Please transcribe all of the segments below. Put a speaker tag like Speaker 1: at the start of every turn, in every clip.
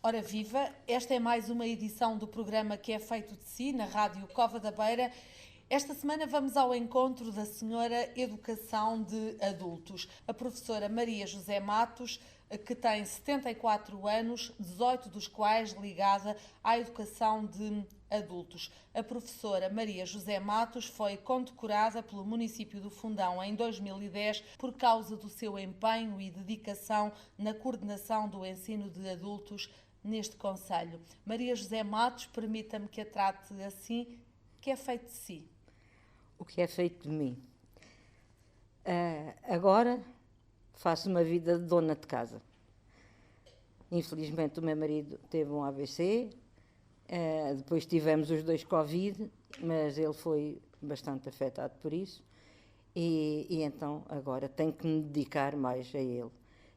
Speaker 1: Ora viva, esta é mais uma edição do programa Que é Feito de Si, na Rádio Cova da Beira. Esta semana vamos ao encontro da Senhora Educação de Adultos, a professora Maria José Matos, que tem 74 anos, 18 dos quais ligada à educação de adultos. A professora Maria José Matos foi condecorada pelo município do Fundão em 2010 por causa do seu empenho e dedicação na coordenação do ensino de adultos neste concelho. Maria José Matos, permita-me que a trate assim, que é feito de si.
Speaker 2: O que é feito de mim? Agora faço uma vida de dona de casa. Infelizmente o meu marido teve um AVC, depois tivemos os 2 Covid, mas ele foi bastante afetado por isso e então agora tenho que me dedicar mais a ele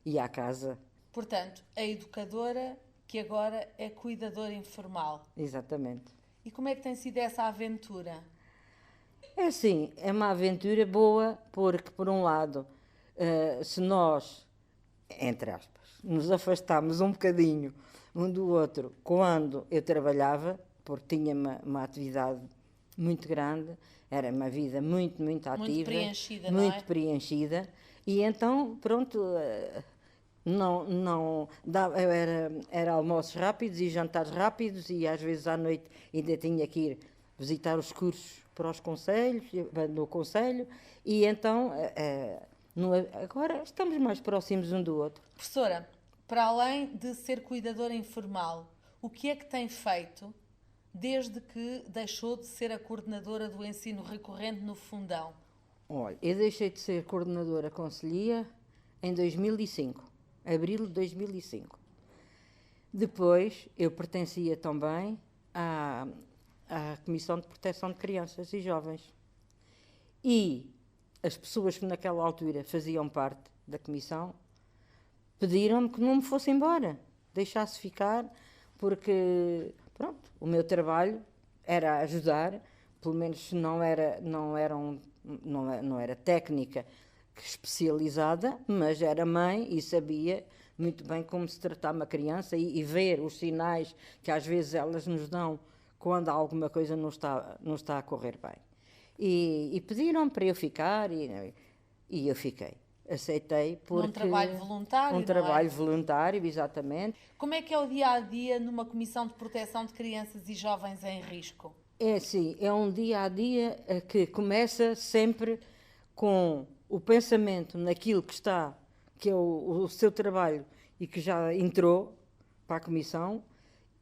Speaker 2: e à casa.
Speaker 1: Portanto, a educadora que agora é cuidadora informal.
Speaker 2: Exatamente.
Speaker 1: E como é que tem sido essa aventura?
Speaker 2: É assim, é uma aventura boa porque, por um lado, se nós, entre aspas, nos afastámos um bocadinho um do outro quando eu trabalhava, porque tinha uma atividade muito grande, era uma vida muito ativa.
Speaker 1: Muito preenchida,
Speaker 2: muito
Speaker 1: não é?
Speaker 2: preenchida, e então, pronto, não dava, era almoços rápidos e jantares rápidos e às vezes à noite ainda tinha que ir visitar os cursos para os concelhos, no concelho, e então agora estamos mais próximos um do outro.
Speaker 1: Professora, para além de ser cuidadora informal, o que é que tem feito desde que deixou de ser a coordenadora do ensino recorrente no Fundão?
Speaker 2: Olha, eu deixei de ser coordenadora concelhia em 2005, abril de 2005. Depois eu pertencia também à Comissão de Proteção de Crianças e Jovens. E as pessoas que naquela altura faziam parte da comissão pediram-me que não me fosse embora, deixasse ficar, porque, pronto, o meu trabalho era ajudar, pelo menos se não era técnica especializada, mas era mãe e sabia muito bem como se tratar uma criança e ver os sinais que às vezes elas nos dão quando alguma coisa não está a correr bem. E pediram para eu ficar e eu fiquei. Aceitei porque...
Speaker 1: Num trabalho voluntário,
Speaker 2: Um trabalho voluntário, exatamente.
Speaker 1: Como é que é o dia-a-dia numa Comissão de Proteção de Crianças e Jovens em Risco?
Speaker 2: É assim, é um dia-a-dia que começa sempre com o pensamento naquilo que é o seu trabalho e que já entrou para a Comissão,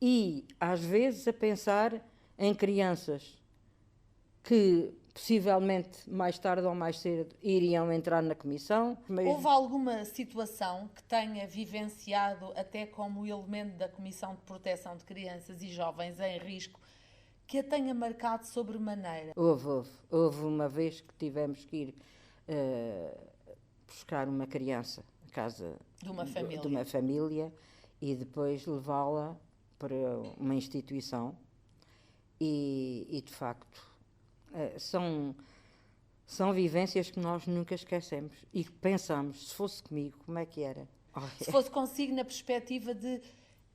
Speaker 2: e às vezes a pensar em crianças que possivelmente mais tarde ou mais cedo iriam entrar na comissão.
Speaker 1: Houve alguma situação que tenha vivenciado até como elemento da Comissão de Proteção de Crianças e Jovens em Risco que a tenha marcado sobremaneira?
Speaker 2: Houve uma vez que tivemos que ir buscar uma criança à casa
Speaker 1: De uma família.
Speaker 2: de uma família e depois levá-la para uma instituição e de facto são vivências que nós nunca esquecemos e que pensamos, se fosse comigo, como é que era?
Speaker 1: Se fosse consigo na perspectiva de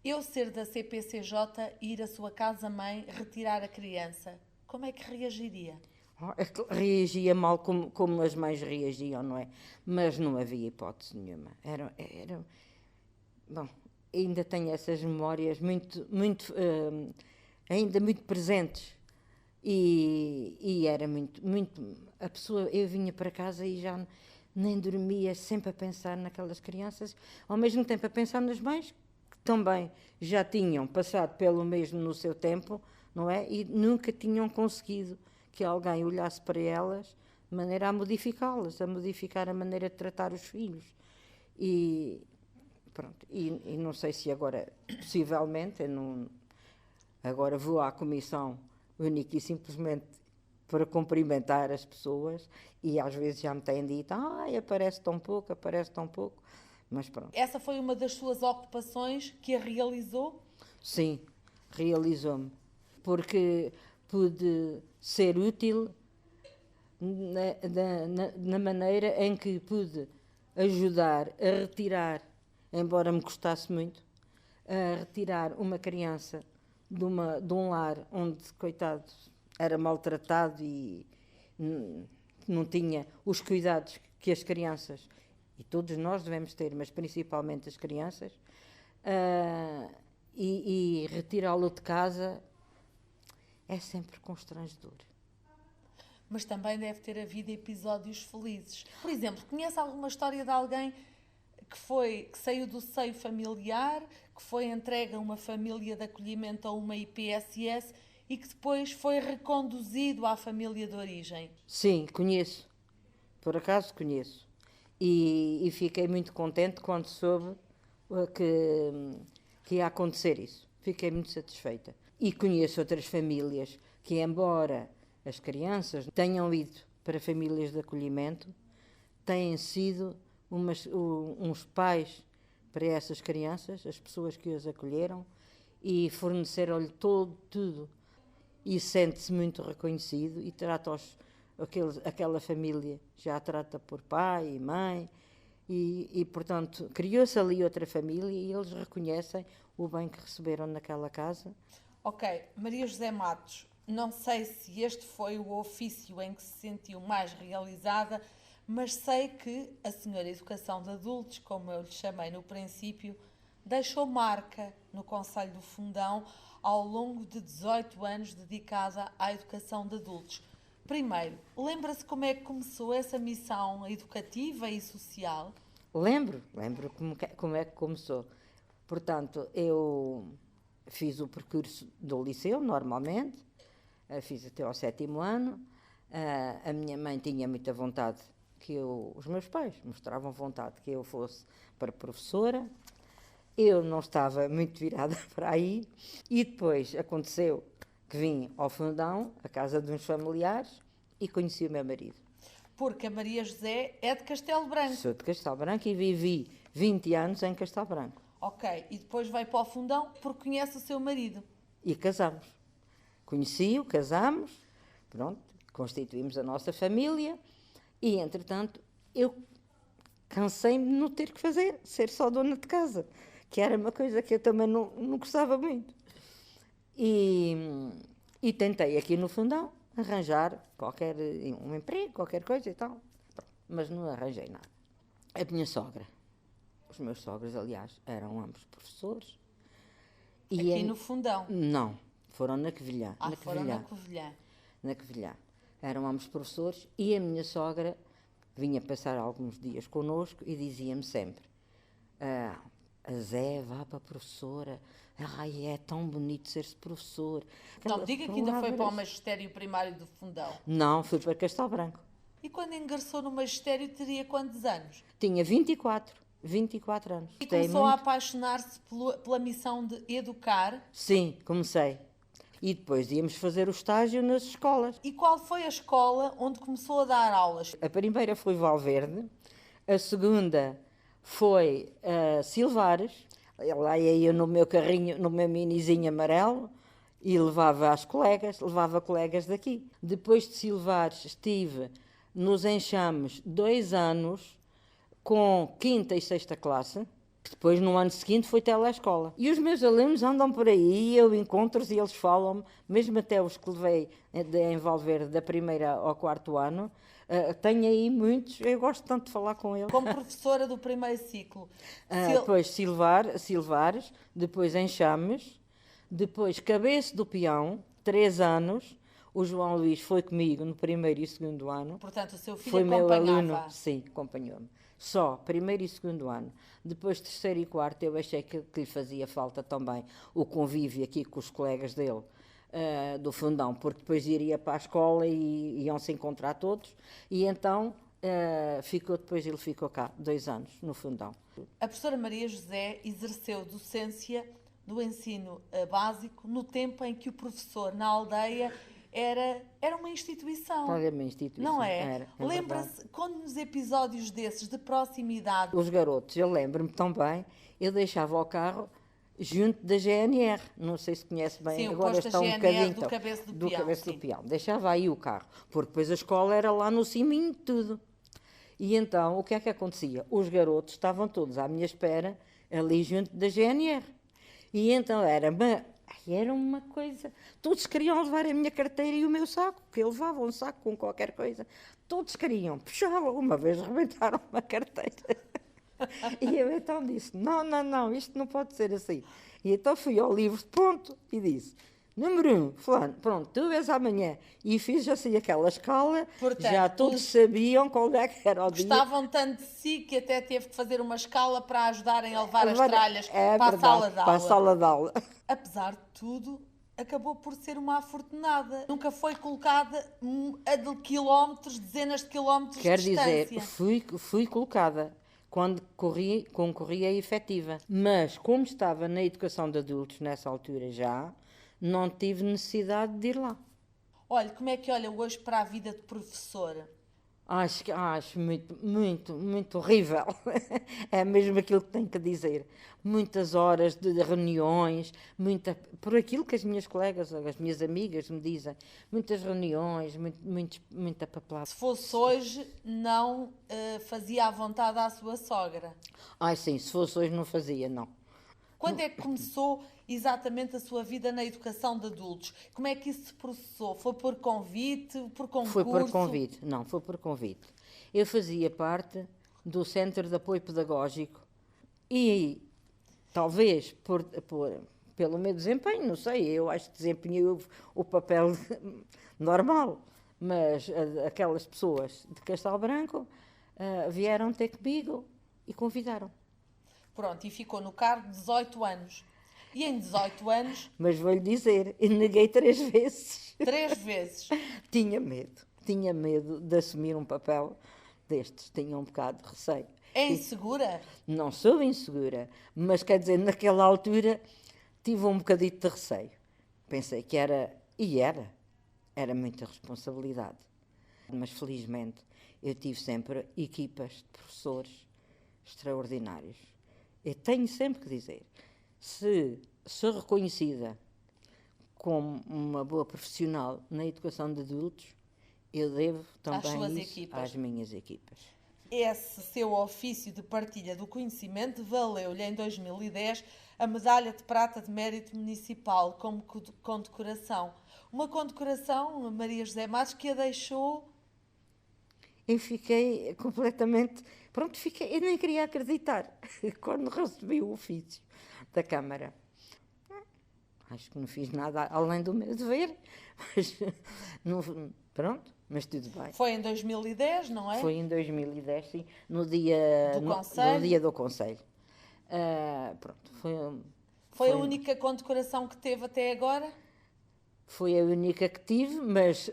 Speaker 1: eu ser da CPCJ e ir à sua casa-mãe retirar a criança, como é que reagiria?
Speaker 2: Reagia mal como as mães reagiam, não é? Mas não havia hipótese nenhuma. Bom, ainda tenho essas memórias ainda muito presentes. E era muito... A pessoa, eu vinha para casa e já nem dormia, sempre a pensar naquelas crianças, ao mesmo tempo a pensar nas mães, que também já tinham passado pelo mesmo no seu tempo, não é? E nunca tinham conseguido que alguém olhasse para elas de maneira a modificá-las, a modificar a maneira de tratar os filhos. E pronto, e não sei se agora, possivelmente, agora vou à comissão única e simplesmente para cumprimentar as pessoas e às vezes já me têm dito, aparece tão pouco, mas pronto.
Speaker 1: Essa foi uma das suas ocupações que a realizou?
Speaker 2: Sim, realizou-me, porque pude ser útil na maneira em que pude ajudar a retirar, embora me custasse muito, a retirar uma criança de um lar onde, coitado, era maltratado e não tinha os cuidados que as crianças, e todos nós devemos ter, mas principalmente as crianças, e retirá-lo de casa é sempre constrangedor.
Speaker 1: Mas também deve ter havido episódios felizes. Por exemplo, conhece alguma história de alguém que saiu do seio familiar, que foi entregue a uma família de acolhimento ou uma IPSS e que depois foi reconduzido à família de origem?
Speaker 2: Sim, conheço. Por acaso conheço. E fiquei muito contente quando soube que ia acontecer isso. Fiquei muito satisfeita. E conheço outras famílias que, embora as crianças tenham ido para famílias de acolhimento, têm sido uns pais para essas crianças, as pessoas que as acolheram, e forneceram-lhe tudo. E sente-se muito reconhecido e trata aquela família, já a trata por pai e mãe, e portanto, criou-se ali outra família e eles reconhecem o bem que receberam naquela casa.
Speaker 1: Ok, Maria José Matos, não sei se este foi o ofício em que se sentiu mais realizada, mas sei que a senhora Educação de Adultos, como eu lhe chamei no princípio, deixou marca no Conselho do Fundão ao longo de 18 anos dedicada à educação de adultos. Primeiro, lembra-se como é que começou essa missão educativa e social?
Speaker 2: Lembro como é que começou. Portanto, eu fiz o percurso do liceu, normalmente, fiz até ao 7º ano. A minha mãe tinha muita vontade os meus pais mostravam vontade que eu fosse para professora. Eu não estava muito virada para aí. E depois aconteceu que vim ao Fundão, à casa de uns familiares, e conheci o meu marido.
Speaker 1: Porque a Maria José é de Castelo Branco.
Speaker 2: Sou de Castelo Branco e vivi 20 anos em Castelo Branco.
Speaker 1: Ok, e depois veio para o Fundão porque conhece o seu marido.
Speaker 2: E casamos. Conheci-o, casamos, pronto, constituímos a nossa família e, entretanto, eu cansei-me de não ter que fazer, ser só dona de casa, que era uma coisa que eu também não gostava muito. E tentei aqui no Fundão arranjar um emprego, qualquer coisa e tal, mas não arranjei nada. A minha sogra, os meus sogros, aliás, eram ambos professores.
Speaker 1: Aqui no Fundão?
Speaker 2: Não, foram na Covilhã.
Speaker 1: Foram na Covilhã.
Speaker 2: Na Covilhã. Eram ambos professores e a minha sogra vinha passar alguns dias connosco e dizia-me sempre: a Zé, vá para a professora. Ai, é tão bonito ser-se professor.
Speaker 1: Não diga que ainda foi para o magistério primário do Fundão.
Speaker 2: Não, fui para Castelo Branco.
Speaker 1: E quando ingressou no magistério teria quantos anos?
Speaker 2: Tinha 24 anos.
Speaker 1: E começou a apaixonar-se pela missão de educar?
Speaker 2: Sim, comecei. E depois íamos fazer o estágio nas escolas.
Speaker 1: E qual foi a escola onde começou a dar aulas?
Speaker 2: A primeira foi Valverde, a segunda foi Silvares. Lá ia eu no meu carrinho, no meu minizinho amarelo, e levava colegas daqui. Depois de Silvares estive nos Enxames 2 anos, com 5ª e 6ª classe. Depois, no ano seguinte, foi telescola. E os meus alunos andam por aí, eu encontro-os e eles falam-me, mesmo até os que levei em Valverde da 1ª ao 4º ano, tenho aí muitos, eu gosto tanto de falar com eles.
Speaker 1: Como professora do primeiro ciclo.
Speaker 2: Depois Silvares, depois Enxames, depois Cabeço do Peão, 3 anos. O João Luís foi comigo no 1º e 2º ano.
Speaker 1: Portanto, o seu filho
Speaker 2: foi
Speaker 1: acompanhava?
Speaker 2: Meu aluno, sim, acompanhou-me. Só 1º e 2º ano. Depois 3º e 4º eu achei que lhe fazia falta também o convívio aqui com os colegas dele do Fundão, porque depois iria para a escola e iam-se encontrar todos. E então ele ficou cá 2 anos no Fundão.
Speaker 1: A professora Maria José exerceu docência do ensino básico no tempo em que o professor na aldeia era uma instituição.
Speaker 2: Era uma instituição.
Speaker 1: Não é? Lembra-se, conte-nos episódios desses, de proximidade.
Speaker 2: Os garotos, eu lembro-me tão bem, eu deixava o carro junto da GNR. Não sei se conhece bem.
Speaker 1: Sim,
Speaker 2: agora está um bocadinho
Speaker 1: do Cabeço do Peão.
Speaker 2: Cabeço do Peão. Deixava aí o carro, porque depois a escola era lá no ciminho de tudo. E então, o que é que acontecia? Os garotos estavam todos à minha espera, ali junto da GNR. E então era uma coisa. Todos queriam levar a minha carteira e o meu saco, que eu levava um saco com qualquer coisa. Todos queriam, puxavam, uma vez rebentaram uma carteira. E eu então disse, não, isto não pode ser assim. E então fui ao livro de ponto e disse, número 1, fulano, pronto, tu vês amanhã. E fiz assim aquela escala,
Speaker 1: Portanto,
Speaker 2: já todos sabiam qual é que era o dia.
Speaker 1: Gostavam tanto de si que até teve que fazer uma escala para ajudarem a levar as tralhas
Speaker 2: É
Speaker 1: para
Speaker 2: verdade,
Speaker 1: a sala de aula.
Speaker 2: para a sala de aula.
Speaker 1: Apesar de tudo, acabou por ser uma afortunada. Nunca foi colocada a de quilómetros, dezenas de quilómetros
Speaker 2: Quer
Speaker 1: de distância.
Speaker 2: dizer, fui colocada quando concorri a efetiva. Mas, como estava na educação de adultos nessa altura já, não tive necessidade de ir lá.
Speaker 1: Olha, como é que olha hoje para a vida de professora?
Speaker 2: Acho muito horrível. É mesmo aquilo que tenho que dizer. Muitas horas de reuniões, por aquilo que as minhas colegas, as minhas amigas me dizem, muitas reuniões, muita papelada.
Speaker 1: Se fosse hoje, não fazia à vontade à sua sogra.
Speaker 2: Sim, se fosse hoje não fazia, não.
Speaker 1: Quando é que começou exatamente a sua vida na educação de adultos? Como é que isso se processou? Foi por convite, por concurso?
Speaker 2: Foi por convite, não, foi por convite. Eu fazia parte do Centro de Apoio Pedagógico e talvez pelo meu desempenho, não sei, eu acho que desempenhei o papel normal, mas aquelas pessoas de Castelo Branco vieram ter comigo e convidaram.
Speaker 1: Pronto, e ficou no cargo 18 anos. E em 18 anos...
Speaker 2: Mas vou-lhe dizer, eu neguei 3 vezes.
Speaker 1: 3 vezes?
Speaker 2: Tinha medo de assumir um papel destes, tinha um bocado de receio.
Speaker 1: É insegura?
Speaker 2: Não sou insegura, mas quer dizer, naquela altura tive um bocadito de receio. Pensei que era muita responsabilidade. Mas felizmente eu tive sempre equipas de professores extraordinários. Eu tenho sempre que dizer, se sou reconhecida como uma boa profissional na educação de adultos, eu devo também isso às minhas equipas.
Speaker 1: Esse seu ofício de partilha do conhecimento valeu-lhe em 2010 a Medalha de Prata de Mérito Municipal como condecoração. Uma condecoração, Maria José Matos, que a deixou...
Speaker 2: Eu fiquei completamente... eu nem queria acreditar quando recebi o ofício da Câmara. Acho que não fiz nada além do meu dever, mas mas tudo bem.
Speaker 1: Foi em 2010, não é?
Speaker 2: Foi em 2010, sim, no dia do Conselho.
Speaker 1: Foi a única condecoração que teve até agora?
Speaker 2: Foi a única que tive, mas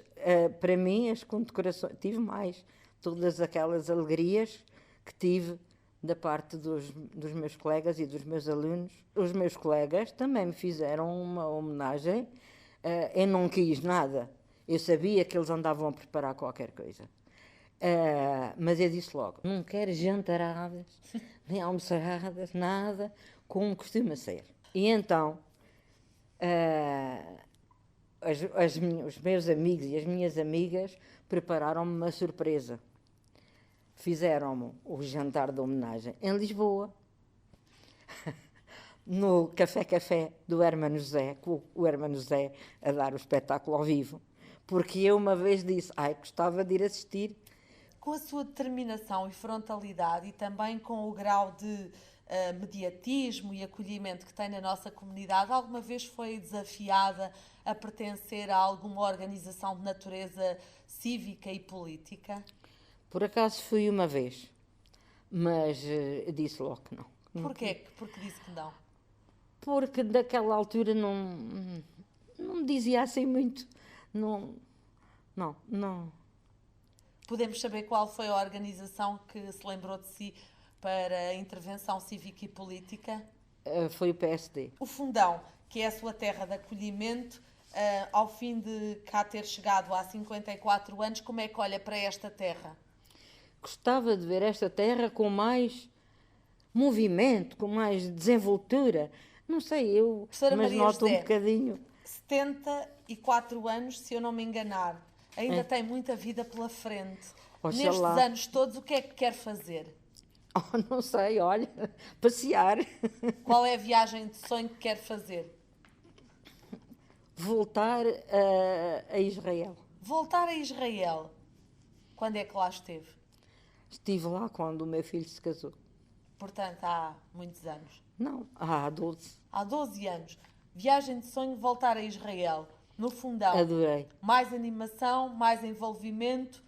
Speaker 2: para mim as condecorações... Tive mais. Todas aquelas alegrias que tive da parte dos meus colegas e dos meus alunos. Os meus colegas também me fizeram uma homenagem. Eu não quis nada. Eu sabia que eles andavam a preparar qualquer coisa. Mas eu disse logo, não quero jantaradas, nem almoçaradas, nada, como costuma ser. E então, os meus amigos e as minhas amigas prepararam-me uma surpresa. Fizeram-me o jantar de homenagem em Lisboa, no Café do Hermano José, com o Hermano José a dar o espetáculo ao vivo, porque eu uma vez disse, gostava de ir assistir.
Speaker 1: Com a sua determinação e frontalidade e também com o grau de mediatismo e acolhimento que tem na nossa comunidade, alguma vez foi desafiada a pertencer a alguma organização de natureza cívica e política?
Speaker 2: Por acaso fui uma vez, mas disse logo que não.
Speaker 1: Porquê? Porque disse que não?
Speaker 2: Porque naquela altura não me dizia assim muito. Não.
Speaker 1: Podemos saber qual foi a organização que se lembrou de si para a intervenção cívica e política?
Speaker 2: Foi o PSD.
Speaker 1: O Fundão, que é a sua terra de acolhimento, ao fim de cá ter chegado há 54 anos, como é que olha para esta terra?
Speaker 2: Gostava de ver esta terra com mais movimento, com mais desenvoltura. Não sei, mas noto um bocadinho.
Speaker 1: 74 anos, se eu não me enganar. Ainda tem muita vida pela frente.
Speaker 2: Oxalá.
Speaker 1: Nestes anos todos, o que é que quer fazer?
Speaker 2: Oh, não sei, olha, passear,
Speaker 1: Qual é a viagem de sonho que quer fazer?
Speaker 2: voltar a Israel.
Speaker 1: Voltar a Israel. Quando é que lá esteve?
Speaker 2: Estive lá quando o meu filho se casou.
Speaker 1: Portanto, há muitos anos.
Speaker 2: Não, há 12.
Speaker 1: Há 12 anos. Viagem de sonho, voltar a Israel. No fundão.
Speaker 2: Adorei.
Speaker 1: Mais animação, mais envolvimento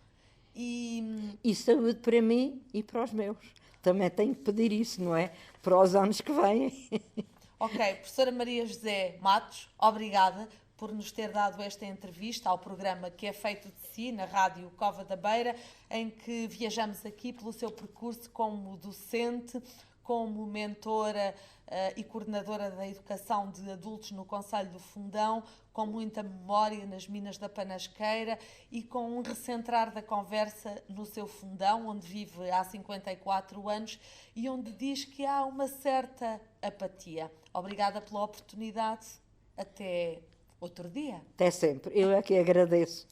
Speaker 1: e...
Speaker 2: E saúde para mim e para os meus. Também tenho que pedir isso, não é? Para os anos que vêm.
Speaker 1: Ok, professora Maria José Matos, obrigada por nos ter dado esta entrevista ao programa Que é Feito de Si, na Rádio Cova da Beira, em que viajamos aqui pelo seu percurso como docente, como mentora e coordenadora da educação de adultos no Conselho do Fundão, com muita memória nas Minas da Panasqueira e com um recentrar da conversa no seu fundão, onde vive há 54 anos e onde diz que há uma certa apatia. Obrigada pela oportunidade. Até outro dia.
Speaker 2: Até sempre. Eu é que agradeço.